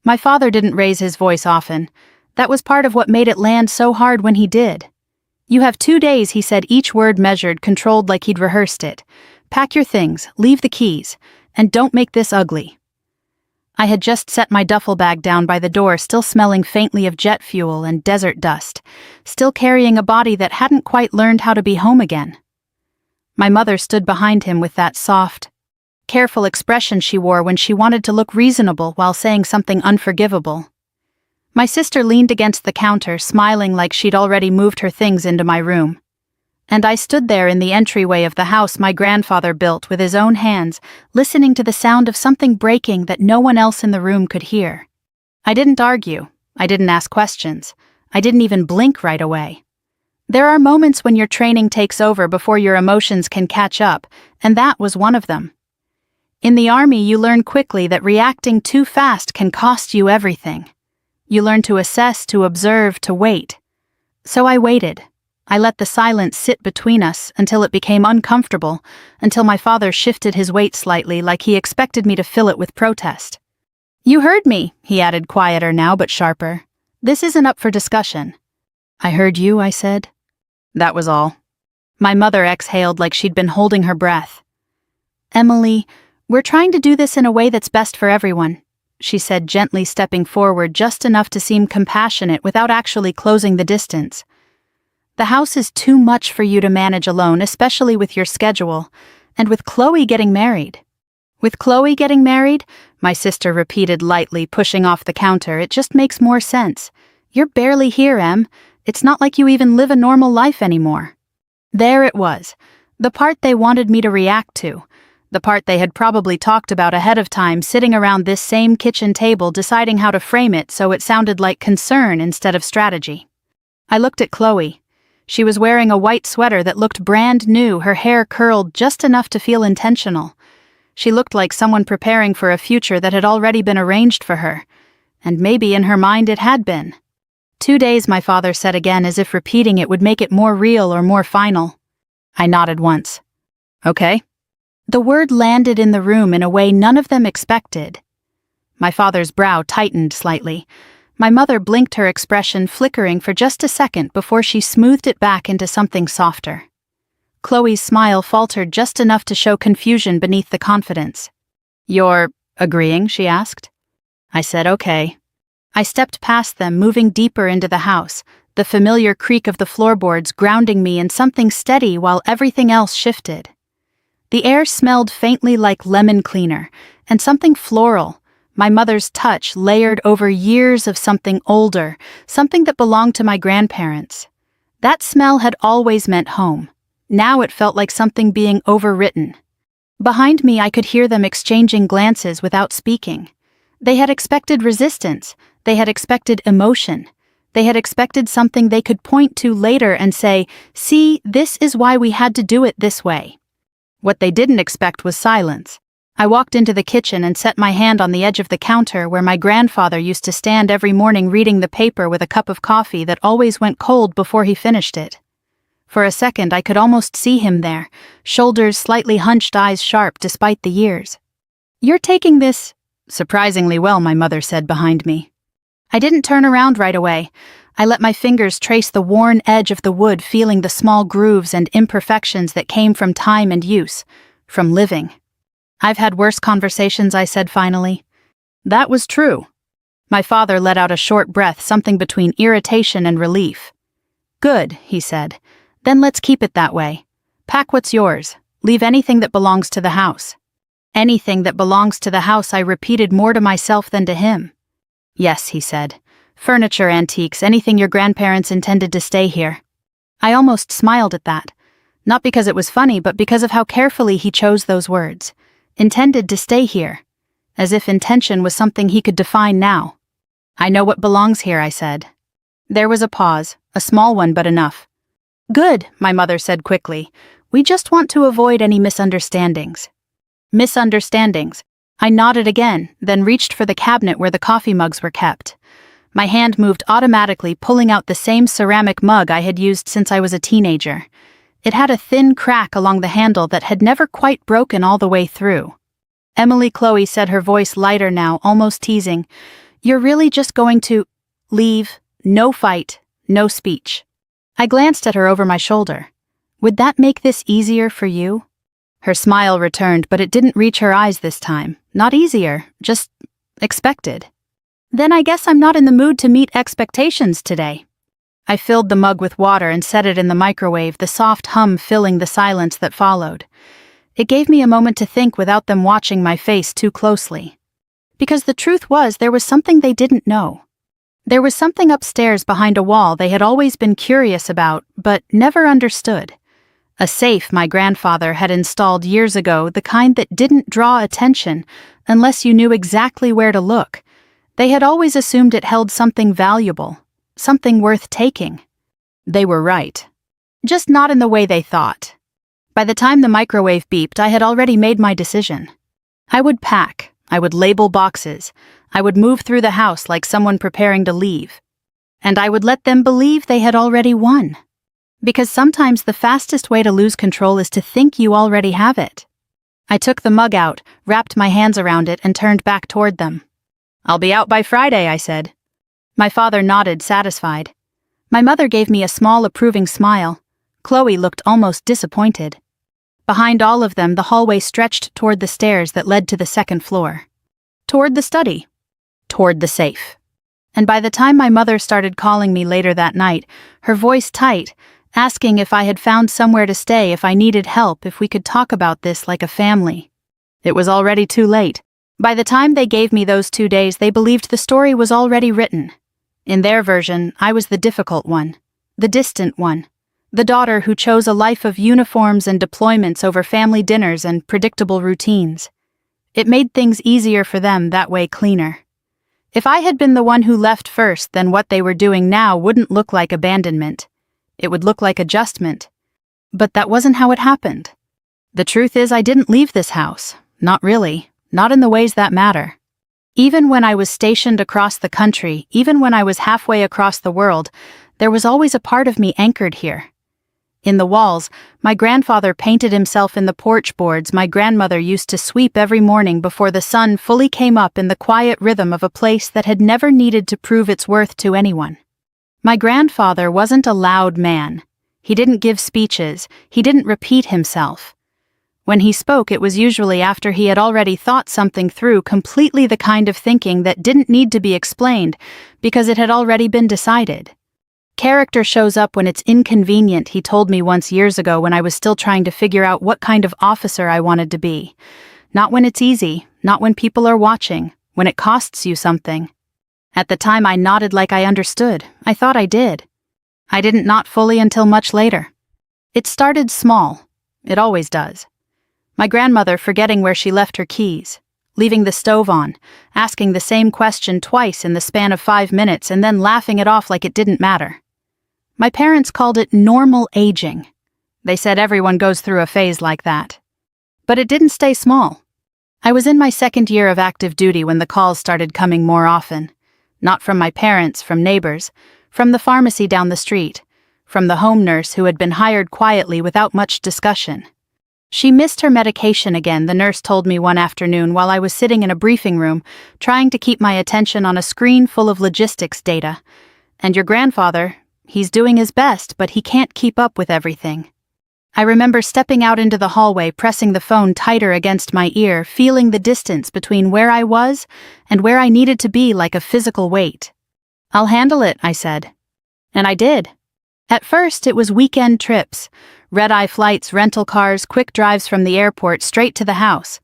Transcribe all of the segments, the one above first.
My father didn't raise his voice often. That was part of what made it land so hard when he did. "You have 2 days," he said, each word measured, controlled like he'd rehearsed it. "Pack your things, leave the keys, and don't make this ugly." I had just set my duffel bag down by the door, still smelling faintly of jet fuel and desert dust, still carrying a body that hadn't quite learned how to be home again. My mother stood behind him with that soft, careful expression she wore when she wanted to look reasonable while saying something unforgivable. My sister leaned against the counter, smiling like she'd already moved her things into my room. And I stood there in the entryway of the house my grandfather built with his own hands, listening to the sound of something breaking that no one else in the room could hear. I didn't argue. I didn't ask questions. I didn't even blink right away. There are moments when your training takes over before your emotions can catch up, and that was one of them. In the army, you learn quickly that reacting too fast can cost you everything. You learn to assess, to observe, to wait. So I waited. I let the silence sit between us until it became uncomfortable, until my father shifted his weight slightly like he expected me to fill it with protest. "You heard me," he added, quieter now but sharper. "This isn't up for discussion." "I heard you," I said. That was all. My mother exhaled like she'd been holding her breath. "Emily, we're trying to do this in a way that's best for everyone," she said, gently stepping forward just enough to seem compassionate without actually closing the distance. "The house is too much for you to manage alone, especially with your schedule, and with Chloe getting married." "With Chloe getting married?" my sister repeated lightly, pushing off the counter. "It just makes more sense. You're barely here, Em. It's not like you even live a normal life anymore." There it was, the part they wanted me to react to. The part they had probably talked about ahead of time, sitting around this same kitchen table deciding how to frame it so it sounded like concern instead of strategy. I looked at Chloe. She was wearing a white sweater that looked brand new, her hair curled just enough to feel intentional. She looked like someone preparing for a future that had already been arranged for her. And maybe in her mind it had been. 2 days, my father said again, as if repeating it would make it more real or more final. I nodded once. "Okay." The word landed in the room in a way none of them expected. My father's brow tightened slightly. My mother blinked, her expression flickering for just a second before she smoothed it back into something softer. Chloe's smile faltered just enough to show confusion beneath the confidence. "You're agreeing?" she asked. I said, "Okay." I stepped past them, moving deeper into the house, the familiar creak of the floorboards grounding me in something steady while everything else shifted. The air smelled faintly like lemon cleaner, and something floral, my mother's touch layered over years of something older, something that belonged to my grandparents. That smell had always meant home. Now it felt like something being overwritten. Behind me, I could hear them exchanging glances without speaking. They had expected resistance. They had expected emotion. They had expected something they could point to later and say, "See, this is why we had to do it this way." What they didn't expect was silence. I walked into the kitchen and set my hand on the edge of the counter where my grandfather used to stand every morning reading the paper with a cup of coffee that always went cold before he finished it. For a second, I could almost see him there, shoulders slightly hunched, eyes sharp despite the years. "You're taking this surprisingly well," my mother said behind me. I didn't turn around right away. I let my fingers trace the worn edge of the wood, feeling the small grooves and imperfections that came from time and use, from living. "I've had worse conversations," I said finally. That was true. My father let out a short breath, something between irritation and relief. "Good," he said. "Then let's keep it that way. Pack what's yours. Leave anything that belongs to the house." "Anything that belongs to the house," I repeated more to myself than to him. "Yes," he said. "Furniture, antiques, anything your grandparents intended to stay here." I almost smiled at that. Not because it was funny, but because of how carefully he chose those words. Intended to stay here. As if intention was something he could define now. "I know what belongs here," I said. There was a pause, a small one but enough. "Good," my mother said quickly. "We just want to avoid any misunderstandings." Misunderstandings. I nodded again, then reached for the cabinet where the coffee mugs were kept. My hand moved automatically, pulling out the same ceramic mug I had used since I was a teenager. It had a thin crack along the handle that had never quite broken all the way through. "Emily," Chloe said, her voice lighter now, almost teasing, You're really just going to leave, no fight, no speech. I glanced at her over my shoulder. Would that make this easier for you? Her smile returned, but it didn't reach her eyes this time. Not easier, just expected. Then I guess I'm not in the mood to meet expectations today. I filled the mug with water and set it in the microwave, the soft hum filling the silence that followed. It gave me a moment to think without them watching my face too closely. Because the truth was, there was something they didn't know. There was something upstairs behind a wall they had always been curious about, but never understood. A safe my grandfather had installed years ago, the kind that didn't draw attention unless you knew exactly where to look. They had always assumed it held something valuable, something worth taking. They were right. Just not in the way they thought. By the time the microwave beeped, I had already made my decision. I would pack. I would label boxes. I would move through the house like someone preparing to leave. And I would let them believe they had already won. Because sometimes the fastest way to lose control is to think you already have it. I took the mug out, wrapped my hands around it, and turned back toward them. "I'll be out by Friday," I said. My father nodded, satisfied. My mother gave me a small, approving smile. Chloe looked almost disappointed. Behind all of them, the hallway stretched toward the stairs that led to the second floor. Toward the study. Toward the safe. And by the time my mother started calling me later that night, her voice tight, asking if I had found somewhere to stay, if I needed help, if we could talk about this like a family. It was already too late. By the time they gave me those 2 days, they believed the story was already written. In their version, I was the difficult one, the distant one, the daughter who chose a life of uniforms and deployments over family dinners and predictable routines. It made things easier for them, that way cleaner. If I had been the one who left first, then what they were doing now wouldn't look like abandonment. It would look like adjustment. But that wasn't how it happened. The truth is, I didn't leave this house. Not really. Not in the ways that matter. Even when I was stationed across the country, even when I was halfway across the world, there was always a part of me anchored here. In the walls, my grandfather painted himself in the porch boards my grandmother used to sweep every morning before the sun fully came up, in the quiet rhythm of a place that had never needed to prove its worth to anyone. My grandfather wasn't a loud man. He didn't give speeches. He didn't repeat himself. When he spoke, it was usually after he had already thought something through, completely the kind of thinking that didn't need to be explained because it had already been decided. Character shows up when it's inconvenient, he told me once years ago when I was still trying to figure out what kind of officer I wanted to be. Not when it's easy, not when people are watching, when it costs you something. At the time I nodded like I understood. I thought I did. I didn't not fully until much later. It started small. It always does. My grandmother forgetting where she left her keys, leaving the stove on, asking the same question twice in the span of 5 minutes and then laughing it off like it didn't matter. My parents called it normal aging. They said everyone goes through a phase like that. But it didn't stay small. I was in my 2nd year of active duty when the calls started coming more often. Not from my parents, from neighbors, from the pharmacy down the street, from the home nurse who had been hired quietly without much discussion. She missed her medication again, the nurse told me one afternoon while I was sitting in a briefing room, trying to keep my attention on a screen full of logistics data. And your grandfather, he's doing his best, but he can't keep up with everything. I remember stepping out into the hallway, pressing the phone tighter against my ear, feeling the distance between where I was and where I needed to be like a physical weight. "I'll handle it," I said. And I did. At first, it was weekend trips. Red-eye flights, rental cars, quick drives from the airport straight to the house.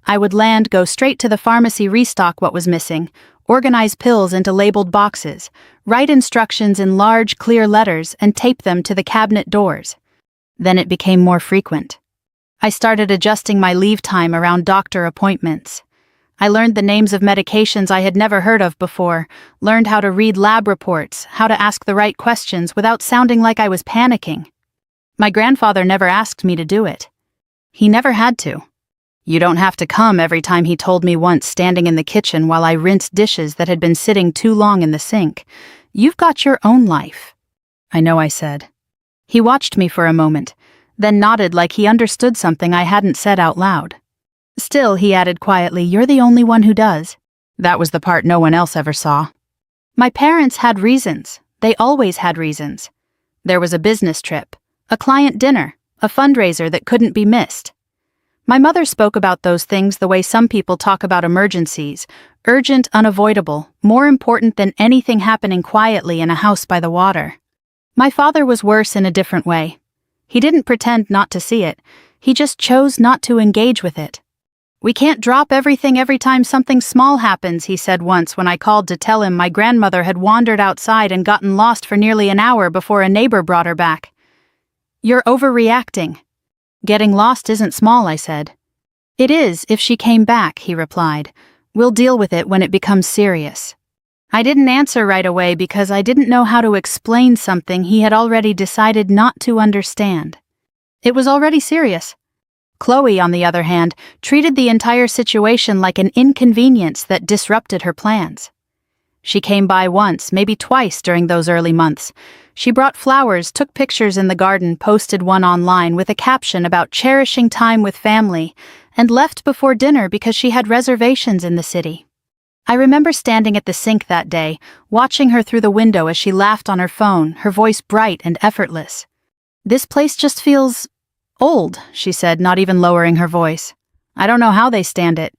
I would land, go straight to the pharmacy, restock what was missing, organize pills into labeled boxes, write instructions in large, clear letters, and tape them to the cabinet doors. Then it became more frequent. I started adjusting my leave time around doctor appointments. I learned the names of medications I had never heard of before, learned how to read lab reports, how to ask the right questions without sounding like I was panicking. My grandfather never asked me to do it. He never had to. "You don't have to come," every time he told me once, standing in the kitchen while I rinsed dishes that had been sitting too long in the sink. "You've got your own life." "I know," I said. He watched me for a moment, then nodded like he understood something I hadn't said out loud. "Still," he added quietly, "you're the only one who does." That was the part no one else ever saw. My parents had reasons. They always had reasons. There was a business trip, a client dinner, a fundraiser that couldn't be missed. My mother spoke about those things the way some people talk about emergencies: urgent, unavoidable, more important than anything happening quietly in a house by the water. My father was worse in a different way. He didn't pretend not to see it, he just chose not to engage with it. "We can't drop everything every time something small happens," he said once when I called to tell him my grandmother had wandered outside and gotten lost for nearly an hour before a neighbor brought her back. "You're overreacting." "Getting lost isn't small," I said. "It is if she came back," he replied. "We'll deal with it when it becomes serious." I didn't answer right away because I didn't know how to explain something he had already decided not to understand. It was already serious. Chloe, on the other hand, treated the entire situation like an inconvenience that disrupted her plans. She came by once, maybe twice during those early months. She brought flowers, took pictures in the garden, posted one online with a caption about cherishing time with family, and left before dinner because she had reservations in the city. I remember standing at the sink that day, watching her through the window as she laughed on her phone, her voice bright and effortless. "This place just feels old," she said, not even lowering her voice. "I don't know how they stand it."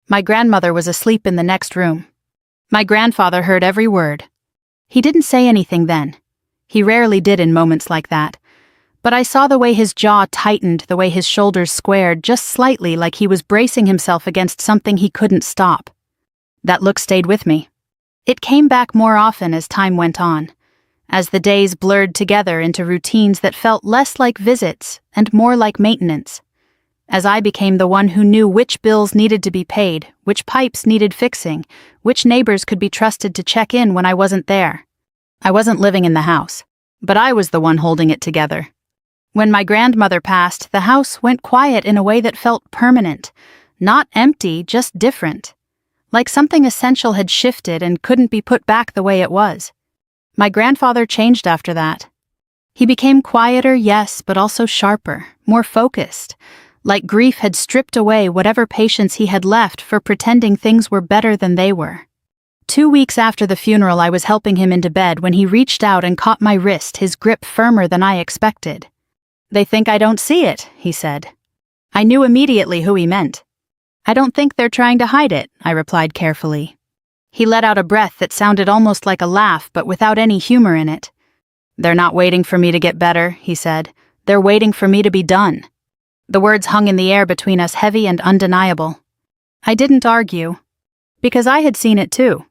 My grandmother was asleep in the next room. My grandfather heard every word. He didn't say anything then. He rarely did in moments like that. But I saw the way his jaw tightened, the way his shoulders squared just slightly, like he was bracing himself against something he couldn't stop. That look stayed with me. It came back more often as time went on, as the days blurred together into routines that felt less like visits and more like maintenance, as I became the one who knew which bills needed to be paid, which pipes needed fixing, which neighbors could be trusted to check in when I wasn't there. I wasn't living in the house, but I was the one holding it together. When my grandmother passed, the house went quiet in a way that felt permanent, not empty, just different, like something essential had shifted and couldn't be put back the way it was. My grandfather changed after that. He became quieter, yes, but also sharper, more focused, like grief had stripped away whatever patience he had left for pretending things were better than they were. 2 weeks after the funeral, I was helping him into bed when he reached out and caught my wrist, his grip firmer than I expected. "They think I don't see it," he said. I knew immediately who he meant. "I don't think they're trying to hide it," I replied carefully. He let out a breath that sounded almost like a laugh, but without any humor in it. "They're not waiting for me to get better," he said. "They're waiting for me to be done." The words hung in the air between us, heavy and undeniable. I didn't argue, because I had seen it too.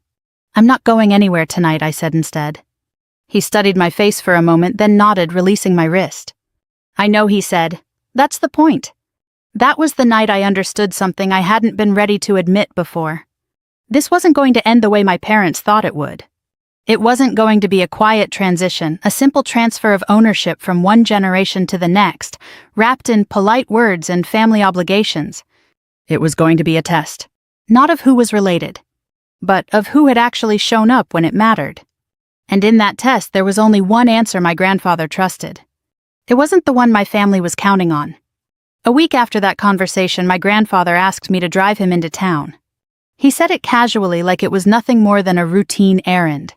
"I'm not going anywhere tonight," I said instead. He studied my face for a moment, then nodded, releasing my wrist. "I know," he said. "That's the point." That was the night I understood something I hadn't been ready to admit before. This wasn't going to end the way my parents thought it would. It wasn't going to be a quiet transition, a simple transfer of ownership from one generation to the next, wrapped in polite words and family obligations. It was going to be a test, not of who was related, but of who had actually shown up when it mattered. And in that test, there was only one answer my grandfather trusted. It wasn't the one my family was counting on. A week after that conversation, my grandfather asked me to drive him into town. He said it casually, like it was nothing more than a routine errand.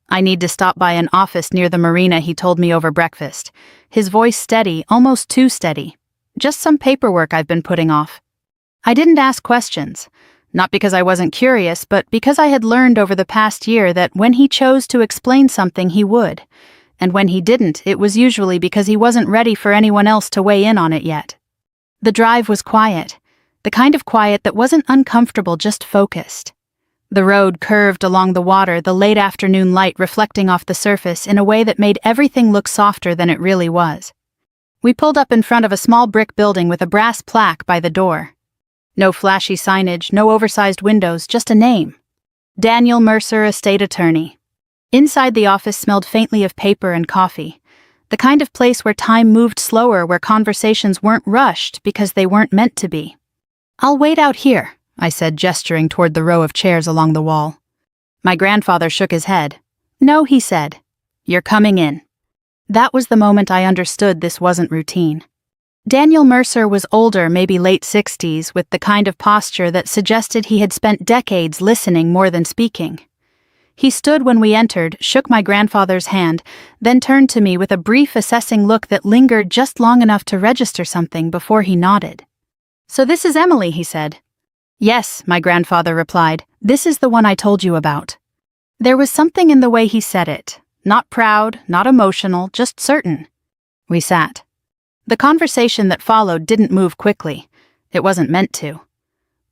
"I need to stop by an office near the marina," he told me over breakfast, his voice steady, almost too steady. "Just some paperwork I've been putting off." I didn't ask questions, not because I wasn't curious, but because I had learned over the past year that when he chose to explain something, he would. And when he didn't, it was usually because he wasn't ready for anyone else to weigh in on it yet. The drive was quiet, the kind of quiet that wasn't uncomfortable, just focused. The road curved along the water, the late afternoon light reflecting off the surface in a way that made everything look softer than it really was. We pulled up in front of a small brick building with a brass plaque by the door. No flashy signage, no oversized windows, just a name. Daniel Mercer, estate attorney. Inside the office smelled faintly of paper and coffee, the kind of place where time moved slower, where conversations weren't rushed because they weren't meant to be. "I'll wait out here," I said, gesturing toward the row of chairs along the wall. My grandfather shook his head. "No," he said. "You're coming in." That was the moment I understood this wasn't routine. Daniel Mercer was older, maybe late 60s, with the kind of posture that suggested he had spent decades listening more than speaking. He stood when we entered, shook my grandfather's hand, then turned to me with a brief assessing look that lingered just long enough to register something before he nodded. "So this is Emily," he said. "Yes," my grandfather replied. "This is the one I told you about." There was something in the way he said it. Not proud, not emotional, just certain. We sat. The conversation that followed didn't move quickly. It wasn't meant to.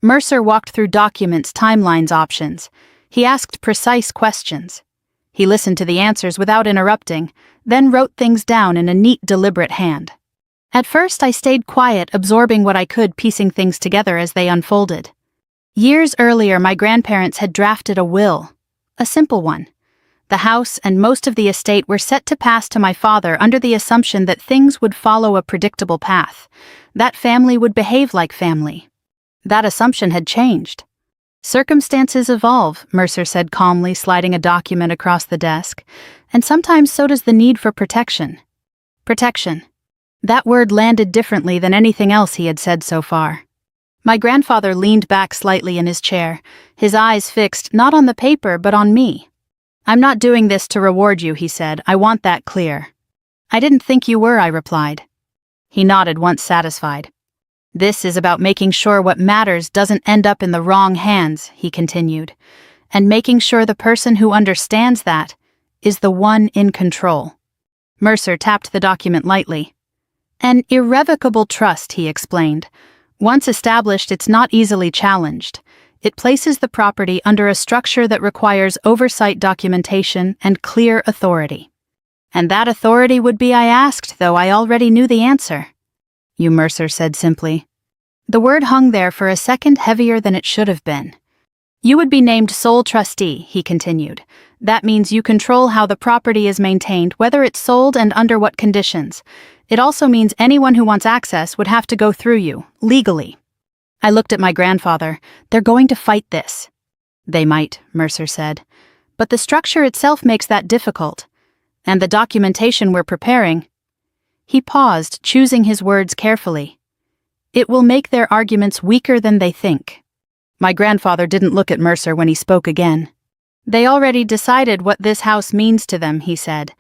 Mercer walked through documents, timelines, options. He asked precise questions. He listened to the answers without interrupting, then wrote things down in a neat, deliberate hand. At first, I stayed quiet, absorbing what I could, piecing things together as they unfolded. Years earlier, my grandparents had drafted a will. A simple one. The house and most of the estate were set to pass to my father under the assumption that things would follow a predictable path. That family would behave like family. That assumption had changed. "Circumstances evolve," Mercer said calmly, sliding a document across the desk. "And sometimes so does the need for protection." Protection. That word landed differently than anything else he had said so far. My grandfather leaned back slightly in his chair, his eyes fixed not on the paper but on me. "I'm not doing this to reward you," he said. "I want that clear." "I didn't think you were," I replied. He nodded, once satisfied. "This is about making sure what matters doesn't end up in the wrong hands," he continued, "and making sure the person who understands that is the one in control." Mercer tapped the document lightly. "An irrevocable trust," he explained. "Once established, it's not easily challenged. It places the property under a structure that requires oversight, documentation, and clear authority. And that authority would be I asked, though I already knew the answer." "You," Mercer said simply. The word hung there for a second, heavier than it should have been. "You would be named sole trustee," he continued. "That means you control how the property is maintained, whether it's sold and under what conditions. It also means anyone who wants access would have to go through you, legally." I looked at my grandfather. "They're going to fight this." "They might," Mercer said. "But the structure itself makes that difficult. And the documentation we're preparing—" He paused, choosing his words carefully. "It will make their arguments weaker than they think." My grandfather didn't look at Mercer when he spoke again. "They already decided what this house means to them," he said.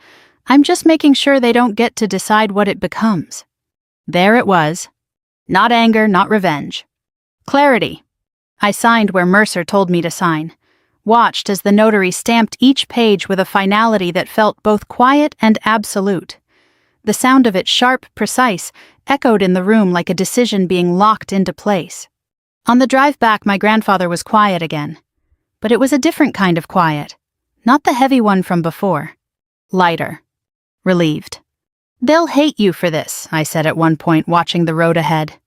"I'm just making sure they don't get to decide what it becomes." There it was. Not anger, not revenge. Clarity. I signed where Mercer told me to sign, watched as the notary stamped each page with a finality that felt both quiet and absolute. The sound of it, sharp, precise, echoed in the room like a decision being locked into place. On the drive back, my grandfather was quiet again. But it was a different kind of quiet. Not the heavy one from before. Lighter. Relieved. "They'll hate you for this," I said at one point, watching the road ahead.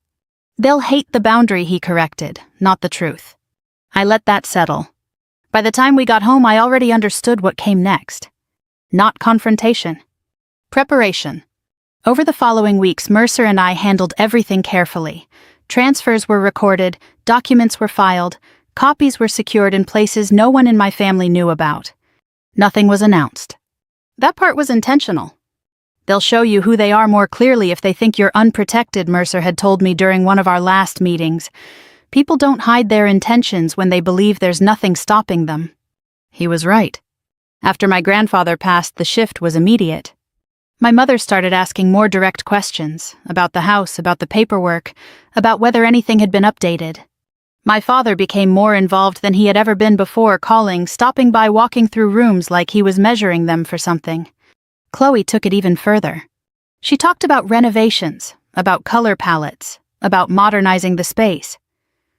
"They'll hate the boundary," he corrected, "not the truth." I let that settle. By the time we got home, I already understood what came next. Not confrontation. Preparation. Over the following weeks, Mercer and I handled everything carefully. Transfers were recorded, documents were filed, copies were secured in places no one in my family knew about. Nothing was announced. That part was intentional. "They'll show you who they are more clearly if they think you're unprotected," Mercer had told me during one of our last meetings. "People don't hide their intentions when they believe there's nothing stopping them." He was right. After my grandfather passed, the shift was immediate. My mother started asking more direct questions about the house, about the paperwork, about whether anything had been updated. My father became more involved than he had ever been before, calling, stopping by, walking through rooms like he was measuring them for something. Chloe took it even further. She talked about renovations, about color palettes, about modernizing the space.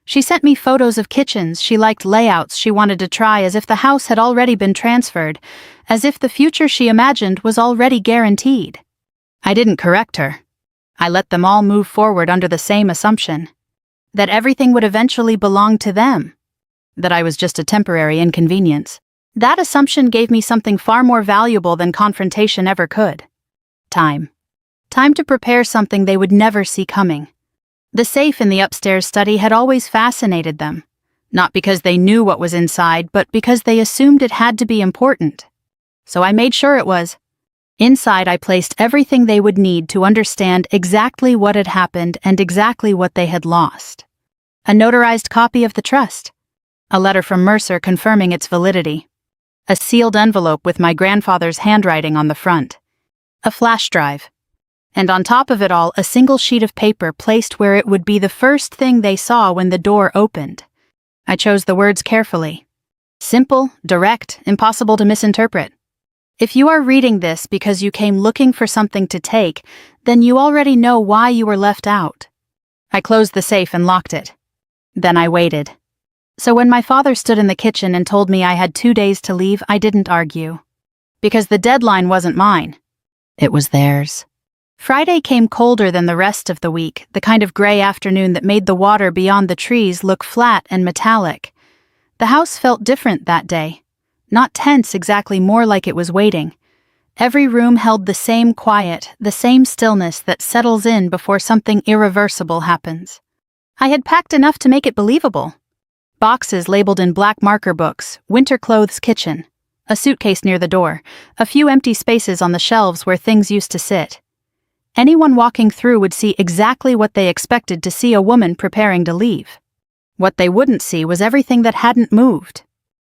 She sent me photos of kitchens she liked, layouts she wanted to try, as if the house had already been transferred, as if the future she imagined was already guaranteed. I didn't correct her. I let them all move forward under the same assumption. That everything would eventually belong to them. That I was just a temporary inconvenience. That assumption gave me something far more valuable than confrontation ever could. Time. Time to prepare something they would never see coming. The safe in the upstairs study had always fascinated them, not because they knew what was inside, but because they assumed it had to be important. So I made sure it was. Inside, I placed everything they would need to understand exactly what had happened and exactly what they had lost. A notarized copy of the trust. A letter from Mercer confirming its validity. A sealed envelope with my grandfather's handwriting on the front. A flash drive. And on top of it all, a single sheet of paper placed where it would be the first thing they saw when the door opened. I chose the words carefully. Simple, direct, impossible to misinterpret. If you are reading this because you came looking for something to take, then you already know why you were left out. I closed the safe and locked it. Then I waited. So when my father stood in the kitchen and told me I had 2 days to leave, I didn't argue. Because the deadline wasn't mine. It was theirs. Friday came colder than the rest of the week, the kind of gray afternoon that made the water beyond the trees look flat and metallic. The house felt different that day. Not tense exactly, more like it was waiting. Every room held the same quiet, the same stillness that settles in before something irreversible happens. I had packed enough to make it believable. Boxes labeled in black marker books, winter clothes kitchen, a suitcase near the door, a few empty spaces on the shelves where things used to sit. Anyone walking through would see exactly what they expected to see: a woman preparing to leave. What they wouldn't see was everything that hadn't moved.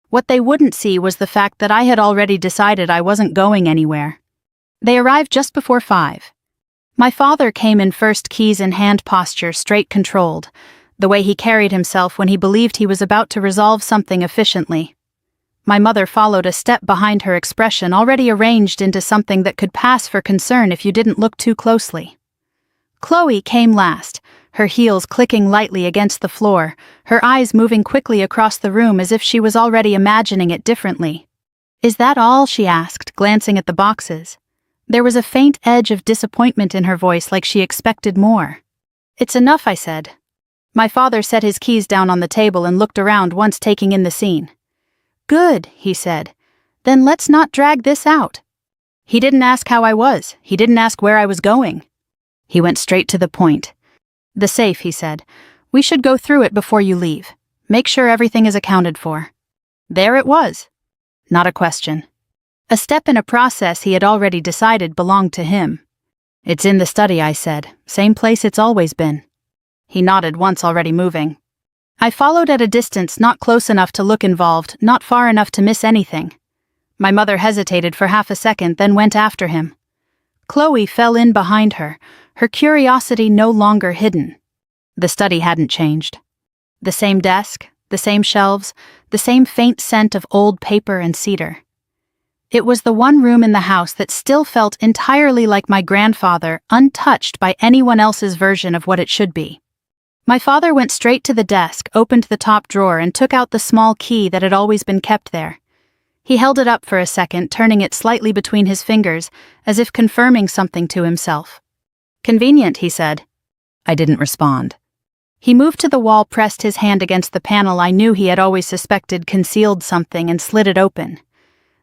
What they wouldn't see was the fact that I had already decided I wasn't going anywhere. They arrived just before 5. My father came in first, keys in hand, posture straight, controlled, the way he carried himself when he believed he was about to resolve something efficiently. My mother followed a step behind, her expression already arranged into something that could pass for concern if you didn't look too closely. Chloe came last, her heels clicking lightly against the floor, her eyes moving quickly across the room as if she was already imagining it differently. "Is that all?" she asked, glancing at the boxes. There was a faint edge of disappointment in her voice, like she expected more. "It's enough," I said. My father set his keys down on the table and looked around, once taking in the scene. "Good," he said. "Then let's not drag this out." He didn't ask how I was. He didn't ask where I was going. He went straight to the point. "The safe," he said. "We should go through it before you leave. Make sure everything is accounted for." There it was. Not a question. A step in a process he had already decided belonged to him. "It's in the study," I said. "Same place it's always been." He nodded, once already moving. I followed at a distance, not close enough to look involved, not far enough to miss anything. My mother hesitated for half a second, then went after him. Chloe fell in behind her, her curiosity no longer hidden. The study hadn't changed. The same desk, the same shelves, the same faint scent of old paper and cedar. It was the one room in the house that still felt entirely like my grandfather, untouched by anyone else's version of what it should be. My father went straight to the desk, opened the top drawer, and took out the small key that had always been kept there. He held it up for a second, turning it slightly between his fingers, as if confirming something to himself. "Convenient," he said. I didn't respond. He moved to the wall, pressed his hand against the panel I knew he had always suspected concealed something, and slid it open.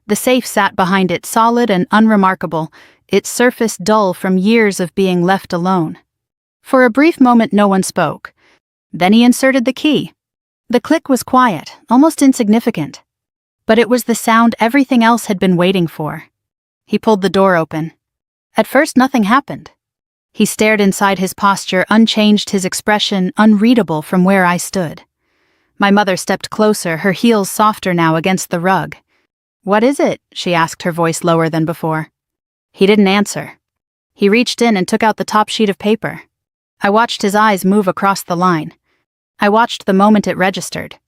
The safe sat behind it, solid and unremarkable, its surface dull from years of being left alone. For a brief moment no one spoke. Then he inserted the key. The click was quiet, almost insignificant. But it was the sound everything else had been waiting for. He pulled the door open. At first nothing happened. He stared inside, his posture unchanged, his expression unreadable from where I stood. My mother stepped closer, her heels softer now against the rug. "What is it?" she asked, her voice lower than before. He didn't answer. He reached in and took out the top sheet of paper. I watched his eyes move across the line. I watched the moment it registered.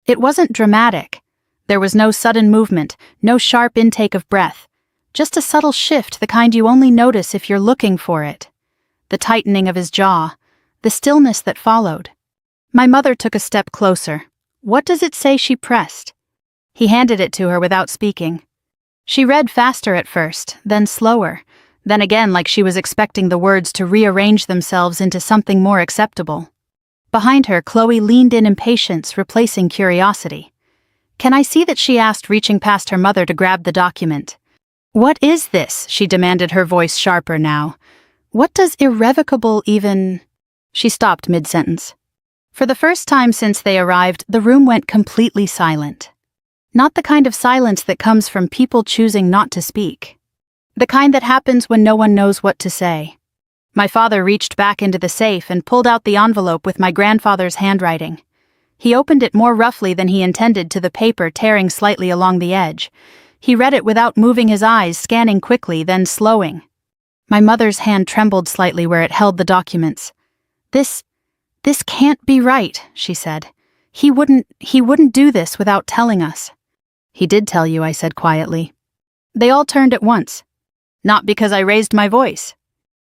It wasn't dramatic. There was no sudden movement, no sharp intake of breath. Just a subtle shift, the kind you only notice if you're looking for it. The tightening of his jaw, the stillness that followed. My mother took a step closer. "What does it say?" she pressed. He handed it to her without speaking. She read faster at first, then slower, then again like she was expecting the words to rearrange themselves into something more acceptable. Behind her, Chloe leaned in impatience, replacing curiosity. "Can I see that?" she asked, reaching past her mother to grab the document. "What is this?" she demanded, her voice sharper now. "What does irrevocable even—" She stopped mid-sentence. For the first time since they arrived, the room went completely silent. Not the kind of silence that comes from people choosing not to speak. The kind that happens when no one knows what to say. My father reached back into the safe and pulled out the envelope with my grandfather's handwriting. He opened it more roughly than he intended, to the paper tearing slightly along the edge. He read it without moving his eyes, scanning quickly, then slowing. My mother's hand trembled slightly where it held the documents. This can't be right," she said. He wouldn't do this without telling us." "He did tell you," I said quietly. They all turned at once. Not because I raised my voice.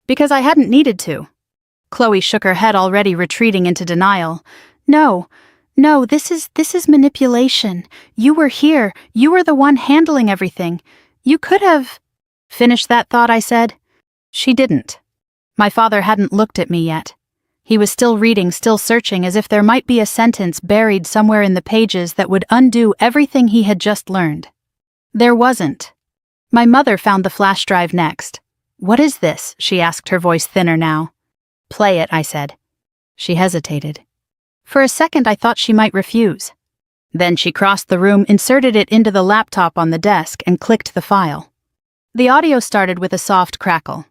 Because I hadn't needed to. Chloe shook her head, already retreating into denial. No, this is manipulation. You were here. You were the one handling everything. You could have—" "Finish that thought," I said. She didn't. My father hadn't looked at me yet. He was still reading, still searching, as if there might be a sentence buried somewhere in the pages that would undo everything he had just learned. There wasn't. My mother found the flash drive next. "What is this?" she asked, her voice thinner now. "Play it," I said. She hesitated. For a second I thought she might refuse. Then she crossed the room, inserted it into the laptop on the desk, and clicked the file. The audio started with a soft crackle.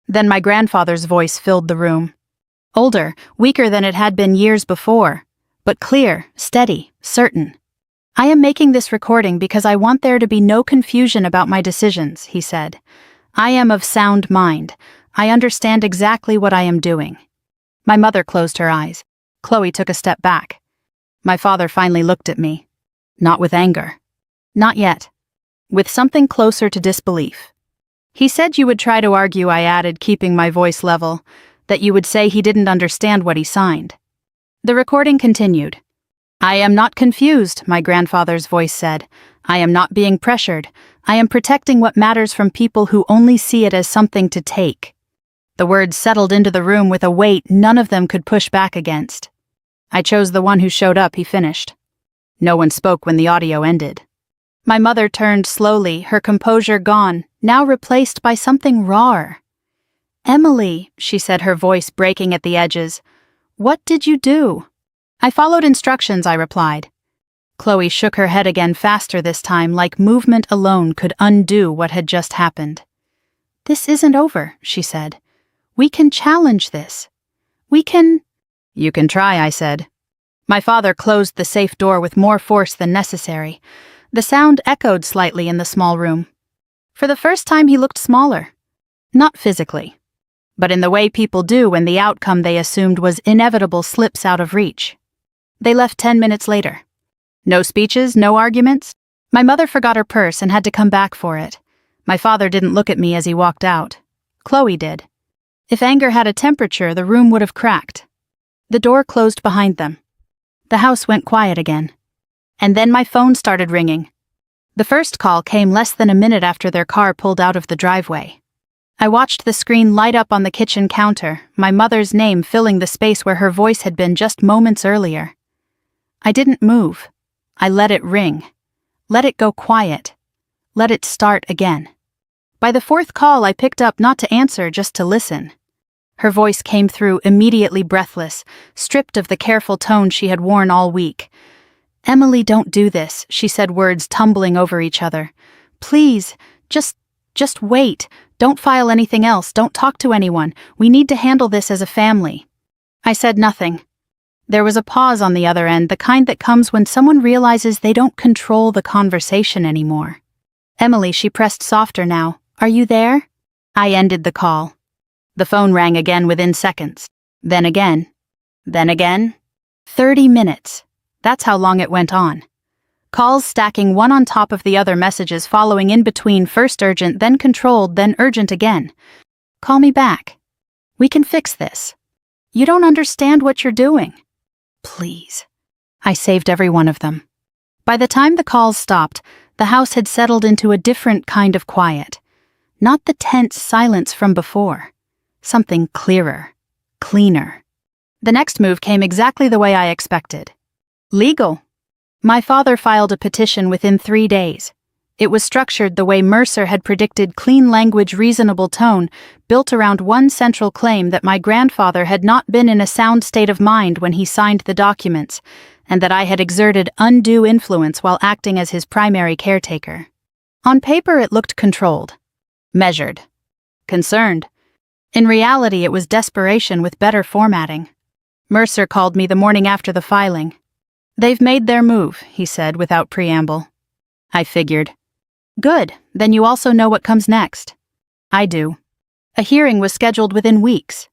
Then my grandfather's voice filled the room. Older, weaker than it had been years before, but clear, steady, certain. "I am making this recording because I want there to be no confusion about my decisions," he said. "I am of sound mind. I understand exactly what I am doing." My mother closed her eyes. Chloe took a step back. My father finally looked at me. Not with anger. Not yet. With something closer to disbelief. "He said you would try to argue," I added, keeping my voice level, "that you would say he didn't understand what he signed." The recording continued. "I am not confused," my grandfather's voice said. "I am not being pressured. I am protecting what matters from people who only see it as something to take." The words settled into the room with a weight none of them could push back against. "I chose the one who showed up," he finished. No one spoke when the audio ended. My mother turned slowly, her composure gone, now replaced by something rawer. "Emily," she said, her voice breaking at the edges, "what did you do?" "I followed instructions," I replied. Chloe shook her head again, faster this time, like movement alone could undo what had just happened. "This isn't over," she said. "We can challenge this. We can—" "You can try," I said. My father closed the safe door with more force than necessary. The sound echoed slightly in the small room. For the first time he looked smaller. Not physically, but in the way people do when the outcome they assumed was inevitable slips out of reach. They left 10 minutes later. No speeches, no arguments. My mother forgot her purse and had to come back for it. My father didn't look at me as he walked out. Chloe did. If anger had a temperature, the room would have cracked. The door closed behind them. The house went quiet again. And then my phone started ringing. The first call came less than a minute after their car pulled out of the driveway. I watched the screen light up on the kitchen counter, my mother's name filling the space where her voice had been just moments earlier. I didn't move. I let it ring. Let it go quiet. Let it start again. By the fourth call, I picked up, not to answer, just to listen. Her voice came through immediately, breathless, stripped of the careful tone she had worn all week. "Emily, don't do this," she said, words tumbling over each other. "Please, just wait. Don't file anything else. Don't talk to anyone. We need to handle this as a family." I said nothing. There was a pause on the other end, the kind that comes when someone realizes they don't control the conversation anymore. "Emily," she pressed softer now. "Are you there?" I ended the call. The phone rang again within seconds. Then again. Then again. 30 minutes. That's how long it went on. Calls stacking one on top of the other, messages following in between, first urgent, then controlled, then urgent again. "Call me back. We can fix this. You don't understand what you're doing. Please." I saved every one of them. By the time the calls stopped, the house had settled into a different kind of quiet. Not the tense silence from before. Something clearer, cleaner. The next move came exactly the way I expected. Legal. My father filed a petition within 3 days. It was structured the way Mercer had predicted: clean language, reasonable tone, built around one central claim that my grandfather had not been in a sound state of mind when he signed the documents, and that I had exerted undue influence while acting as his primary caretaker. On paper, it looked controlled. Measured. Concerned. In reality, it was desperation with better formatting. Mercer called me the morning after the filing. "They've made their move," he said without preamble. I figured. "Good, then you also know what comes next." "I do." A hearing was scheduled within weeks.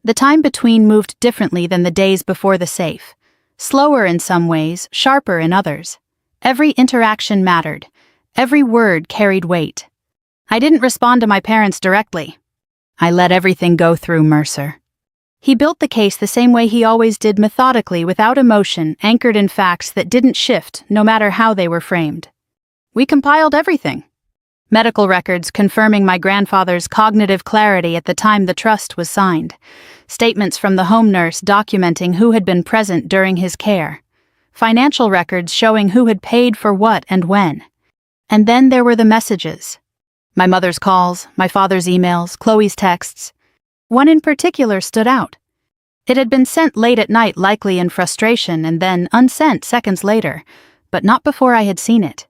The time between moved differently than the days before the safe. Slower in some ways, sharper in others. Every interaction mattered. Every word carried weight. I didn't respond to my parents directly. I let everything go through Mercer. He built the case the same way he always did, methodically, without emotion, anchored in facts that didn't shift, no matter how they were framed. We compiled everything. Medical records confirming my grandfather's cognitive clarity at the time the trust was signed. Statements from the home nurse documenting who had been present during his care. Financial records showing who had paid for what and when. And then there were the messages. My mother's calls, my father's emails, Chloe's texts. One in particular stood out. It had been sent late at night, likely in frustration, and then unsent seconds later, but not before I had seen it.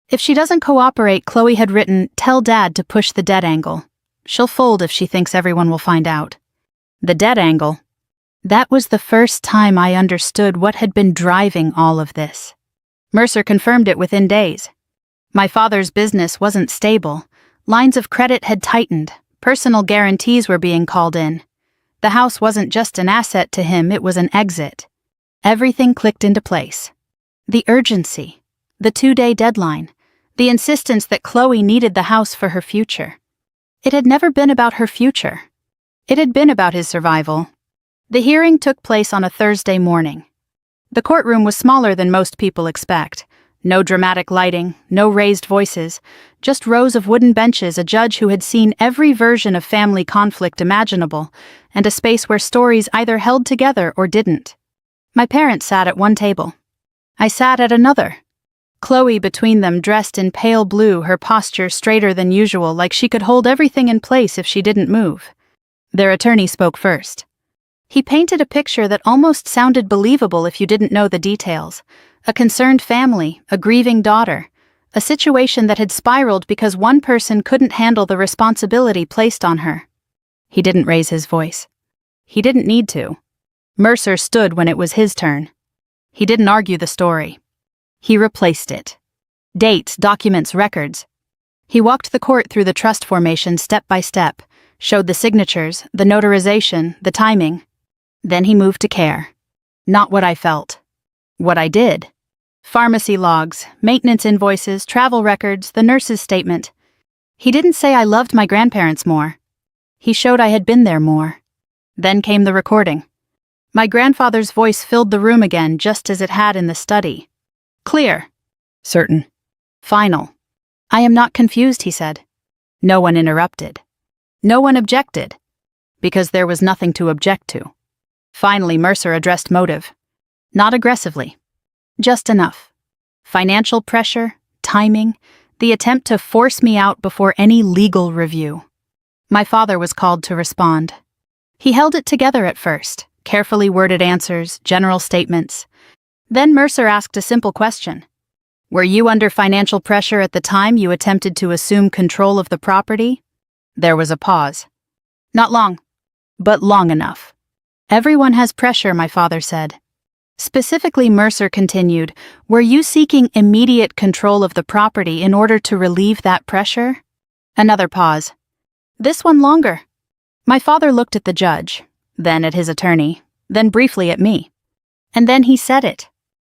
If she doesn't cooperate, Chloe had written, "Tell Dad to push the dead angle. She'll fold if she thinks everyone will find out." The dead angle. That was the first time I understood what had been driving all of this. Mercer confirmed it within days. My father's business wasn't stable. Lines of credit had tightened. Personal guarantees were being called in. The house wasn't just an asset to him, it was an exit. Everything clicked into place. The urgency. The 2-day deadline. The insistence that Chloe needed the house for her future. It had never been about her future. It had been about his survival. The hearing took place on a Thursday morning. The courtroom was smaller than most people expect. No dramatic lighting, no raised voices, just rows of wooden benches, a judge who had seen every version of family conflict imaginable, and a space where stories either held together or didn't. My parents sat at one table. I sat at another. Chloe between them, dressed in pale blue, her posture straighter than usual, like she could hold everything in place if she didn't move. Their attorney spoke first. He painted a picture that almost sounded believable if you didn't know the details. A concerned family, a grieving daughter, a situation that had spiraled because one person couldn't handle the responsibility placed on her. He didn't raise his voice. He didn't need to. Mercer stood when it was his turn. He didn't argue the story. He replaced it. Dates, documents, records. He walked the court through the trust formation step by step, showed the signatures, the notarization, the timing. Then he moved to care. Not what I felt. What I did. Pharmacy logs, maintenance invoices, travel records, the nurse's statement. He didn't say I loved my grandparents more. He showed I had been there more. Then came the recording. My grandfather's voice filled the room again, just as it had in the study. Clear. Certain. Final. "I am not confused," he said. No one interrupted. No one objected. Because there was nothing to object to. Finally, Mercer addressed motive. Not aggressively. Just enough. Financial pressure, timing, the attempt to force me out before any legal review. My father was called to respond. He held it together at first, carefully worded answers, general statements. Then Mercer asked a simple question. "Were you under financial pressure at the time you attempted to assume control of the property?" There was a pause. "Not long, but long enough." "Everyone has pressure," my father said. Specifically, Mercer continued, "Were you seeking immediate control of the property in order to relieve that pressure?" Another pause. "This one longer." My father looked at the judge, then at his attorney, then briefly at me. And then he said it.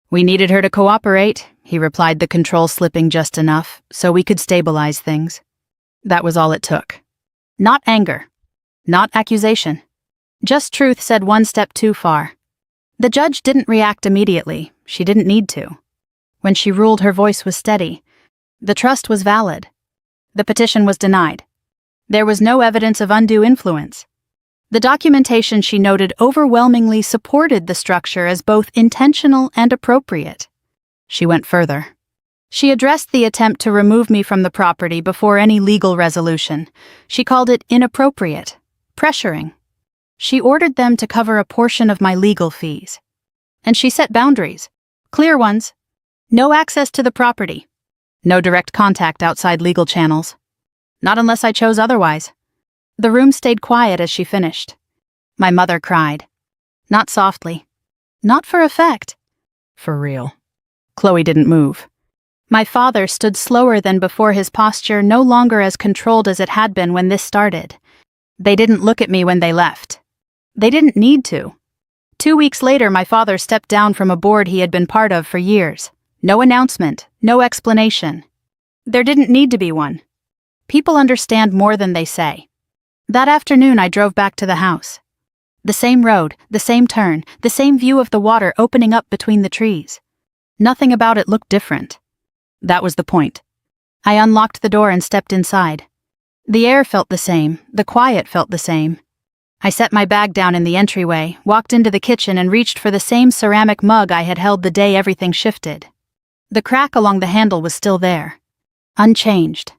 "We needed her to cooperate," he replied, the control slipping just enough, so we could stabilize things. That was all it took. Not anger. Not accusation. Just truth said one step too far. The judge didn't react immediately. She didn't need to. When she ruled, her voice was steady. The trust was valid. The petition was denied. There was no evidence of undue influence. The documentation, she noted, overwhelmingly supported the structure as both intentional and appropriate. She went further. She addressed the attempt to remove me from the property before any legal resolution. She called it inappropriate, pressuring. She ordered them to cover a portion of my legal fees. And she set boundaries, clear ones. No access to the property. No direct contact outside legal channels. Not unless I chose otherwise. The room stayed quiet as she finished. My mother cried. Not softly. Not for effect. For real. Chloe didn't move. My father stood slower than before, his posture no longer as controlled as it had been when this started. They didn't look at me when they left. They didn't need to. 2 weeks later, my father stepped down from a board he had been part of for years. No announcement, no explanation. There didn't need to be one. People understand more than they say. That afternoon, I drove back to the house. The same road, the same turn, the same view of the water opening up between the trees. Nothing about it looked different. That was the point. I unlocked the door and stepped inside. The air felt the same, the quiet felt the same. I set my bag down in the entryway, walked into the kitchen and reached for the same ceramic mug I had held the day everything shifted. The crack along the handle was still there. Unchanged.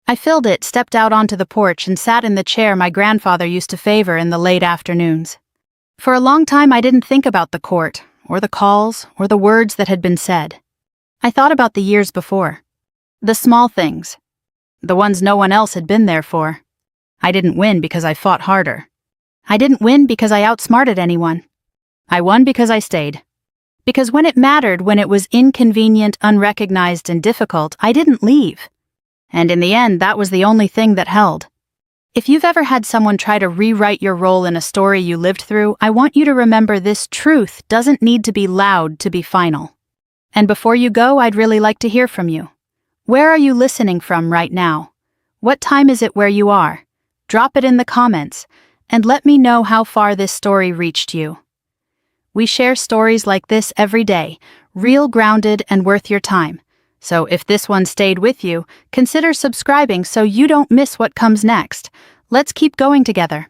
I filled it, stepped out onto the porch and sat in the chair my grandfather used to favor in the late afternoons. For a long time I didn't think about the court, or the calls, or the words that had been said. I thought about the years before. The small things. The ones no one else had been there for. I didn't win because I fought harder. I didn't win because I outsmarted anyone. I won because I stayed. Because when it mattered, when it was inconvenient, unrecognized, and difficult, I didn't leave. And in the end, that was the only thing that held. If you've ever had someone try to rewrite your role in a story you lived through, I want you to remember this: truth doesn't need to be loud to be final. And before you go, I'd really like to hear from you. Where are you listening from right now? What time is it where you are? Drop it in the comments, and let me know how far this story reached you. We share stories like this every day, real, grounded, and worth your time. So if this one stayed with you, consider subscribing so you don't miss what comes next. Let's keep going together.